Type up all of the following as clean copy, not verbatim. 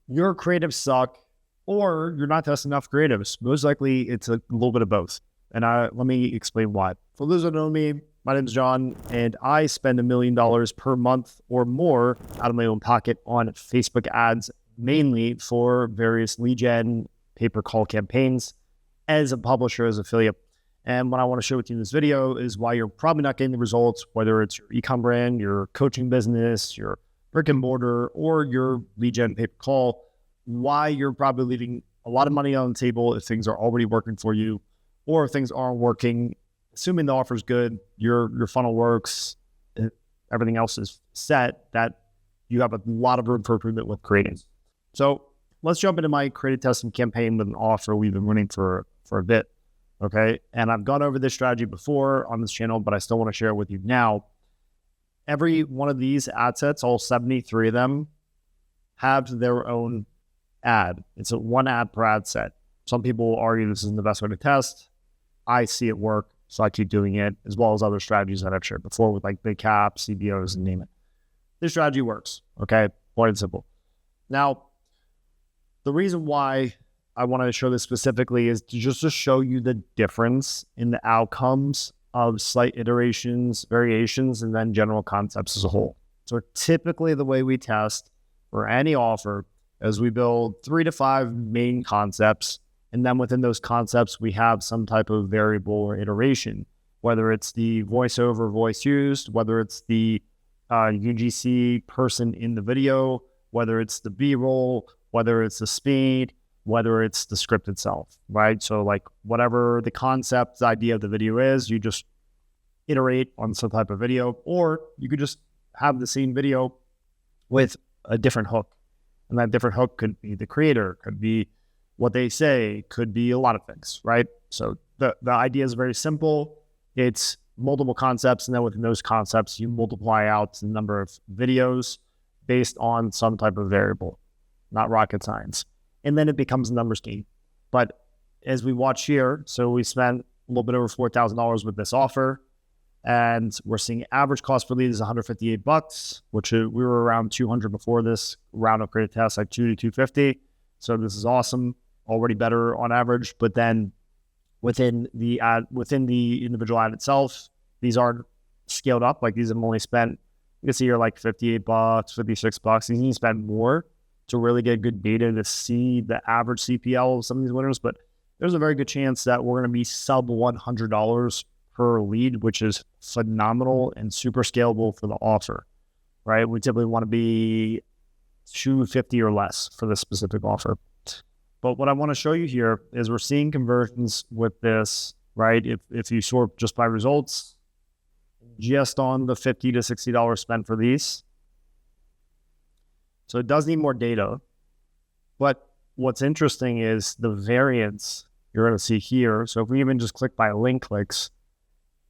your creatives suck or you're not testing enough creatives. Most likely it's a little bit of both. And let me explain why. For those that know me, my name is John, and I spend $1 million per month or more out of my own pocket on Facebook ads, mainly for various lead gen, pay-per-call campaigns as a publisher, as affiliate. And what I want to share with you in this video is why you're probably not getting the results, whether it's your e-com brand, your coaching business, your brick and mortar, or your lead gen pay-per-call, why you're probably leaving a lot of money on the table if things are already working for you, or if things aren't working, assuming the offer is good, your funnel works, everything else is set, that you have a lot of room for improvement with creating. So let's jump into my creative testing campaign with an offer we've been running for a bit, okay? And I've gone over this strategy before on this channel, but I still want to share it with you now. Every one of these ad sets, all 73 of them, have their own ad. It's a one ad per ad set. Some people argue this is the best way to test. I see it work, so I keep doing it, as well as other strategies that I've shared before with like big caps, CBOs, and name it. This strategy works, okay? Plain and simple. Now, the reason why I want to show this specifically is just to show you the difference in the outcomes of slight iterations, variations, and then general concepts as a whole. So typically the way we test for any offer is we build 3 to 5 main concepts, and then within those concepts, we have some type of variable or iteration, whether it's the voiceover voice used, whether it's the UGC person in the video, whether it's the B-roll, whether it's the speed, whether it's the script itself, right? So like whatever the concept, the idea of the video is, you just iterate on some type of video, or you could just have the same video with a different hook. And that different hook could be the creator, could be what they say, could be a lot of things, right? So the idea is very simple. It's multiple concepts, and then within those concepts, you multiply out the number of videos based on some type of variable, not rocket science. And then it becomes a numbers game. But as we watch here, so we spent a little bit over $4,000 with this offer, and we're seeing average cost per lead is $158, which we were around 200 before this round of creative tests, like 2 to 250. So this is awesome, already better on average. But then within the ad, within the individual ad itself, these aren't scaled up. Like these have only spent, you can see here like $58, $56. You need to spend more to really get good data to see the average CPL of some of these winners. But there's a very good chance that we're going to be sub $100 per lead, which is phenomenal and super scalable for the offer, right? We typically want to be $250 or less for this specific offer. But what I want to show you here is we're seeing conversions with this, right? If you sort just by results, just on the $50 to $60 spent for these. So it does need more data. But what's interesting is the variance you're going to see here. So if we even just click by link clicks,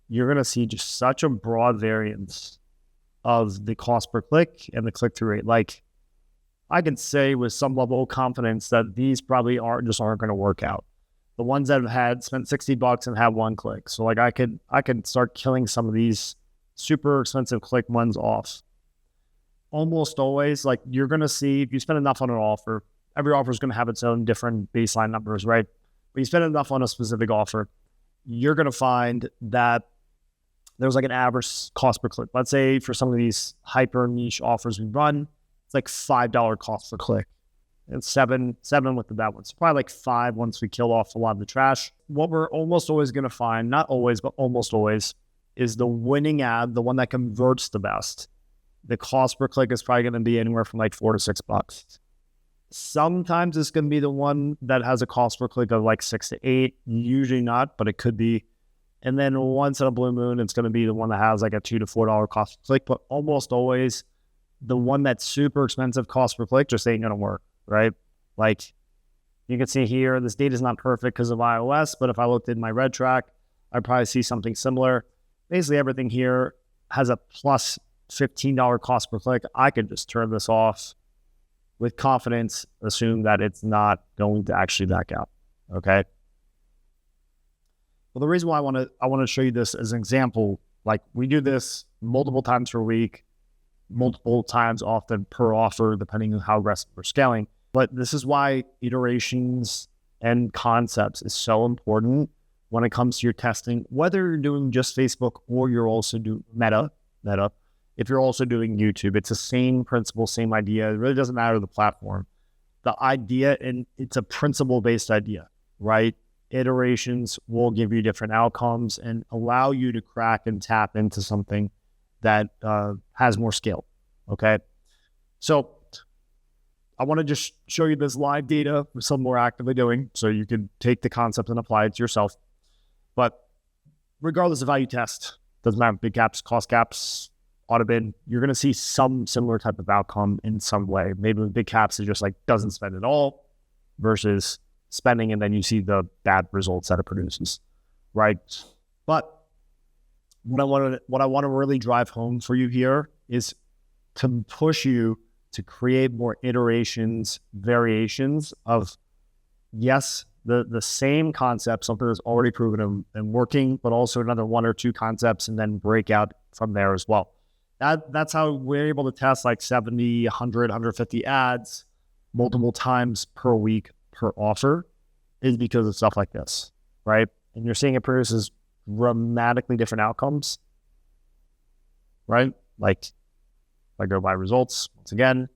you're going to see just such a broad variance of the cost per click and the click-through rate. Like I can say with some level of confidence that these probably aren't going to work out. The ones that have had spent $60 and had 1 click. So like I could start killing some of these super expensive click ones off. Almost always, like you're going to see, if you spend enough on an offer, every offer is going to have its own different baseline numbers, right? But you spend enough on a specific offer, you're going to find that there's like an average cost per click. Let's say for some of these hyper niche offers we run, it's like $5 cost per click. It's seven with the bad ones. Probably like 5 once we kill off a lot of the trash. What we're almost always going to find, not always, but almost always, is the winning ad, the one that converts the best. The cost per click is probably going to be anywhere from like $4 to $6. Sometimes it's going to be the one that has a cost per click of like 6 to 8. Usually not, but it could be. And then once in a blue moon, it's going to be the one that has like a $2 to $4 cost per click. But almost always, the one that's super expensive cost per click just ain't going to work, right? Like you can see here, this data is not perfect because of iOS, but if I looked in my red track, I'd probably see something similar. Basically everything here has a plus $15 cost per click. I could just turn this off with confidence, assume that it's not going to actually back out, okay? Well, the reason why I want to show you this as an example, like we do this multiple times per week, multiple times often per offer, depending on how aggressive we're scaling. But this is why iterations and concepts is so important when it comes to your testing, whether you're doing just Facebook or you're also doing Meta, if you're also doing YouTube. It's the same principle, same idea. It really doesn't matter the platform. The idea, and it's a principle-based idea, right? Iterations will give you different outcomes and allow you to crack and tap into something that has more scale, okay? So I want to just show you this live data for some we're actively doing so you can take the concept and apply it to yourself. But regardless of how you test, doesn't matter, big caps, cost caps, Audibin, you're going to see some similar type of outcome in some way. Maybe with big caps, it just like doesn't spend at all versus spending, and then you see the bad results that it produces, right? But what I want to really drive home for you here is to push you to create more iterations, variations of, yes, the same concept, something that's already proven and working, but also another one or two concepts and then break out from there as well. That's how we're able to test like 70, 100, 150 ads multiple times per week per offer, is because of stuff like this, right? And you're seeing it produces dramatically different outcomes, right? Like if I go by results, once again,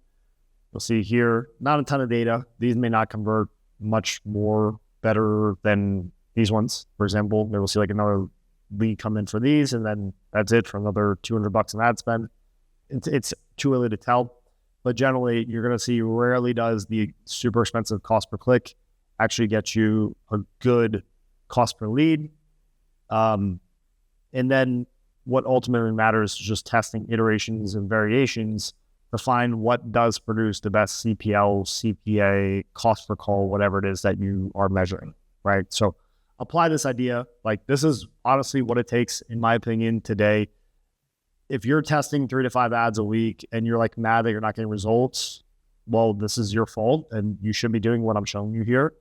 you'll see here, not a ton of data. These may not convert much more better than these ones. For example, maybe we'll see like another lead come in for these, and then that's it for another $200 in ad spend. It's too early to tell, but generally you're going to see rarely does the super expensive cost per click actually get you a good cost per lead. And then what ultimately matters is just testing iterations and variations to find what does produce the best CPL, CPA, cost per call, whatever it is that you are measuring, right? So apply this idea. Like, this is honestly what it takes, in my opinion, today. If you're testing 3 to 5 ads a week and you're like mad that you're not getting results, well, this is your fault and you should be doing what I'm showing you here.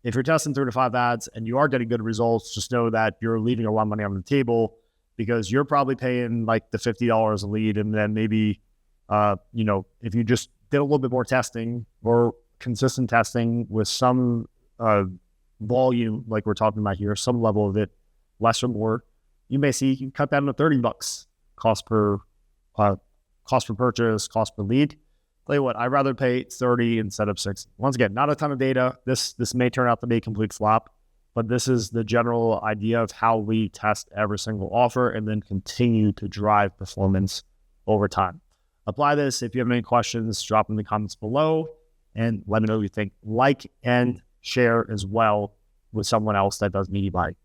If you're testing 3 to 5 ads and you are getting good results, just know that you're leaving a lot of money on the table, because you're probably paying like the $50 a lead, and then maybe if you just did a little bit more testing or consistent testing with some volume, like we're talking about here, some level of it, less or more, you may see you can cut down to $30 cost per purchase, cost per lead. Tell you what, I'd rather pay 30 instead of 60. Once again, not a ton of data. This may turn out to be a complete flop, but this is the general idea of how we test every single offer and then continue to drive performance over time. Apply this. If you have any questions, drop in the comments below and let me know what you think. Like and share as well with someone else that does media buying.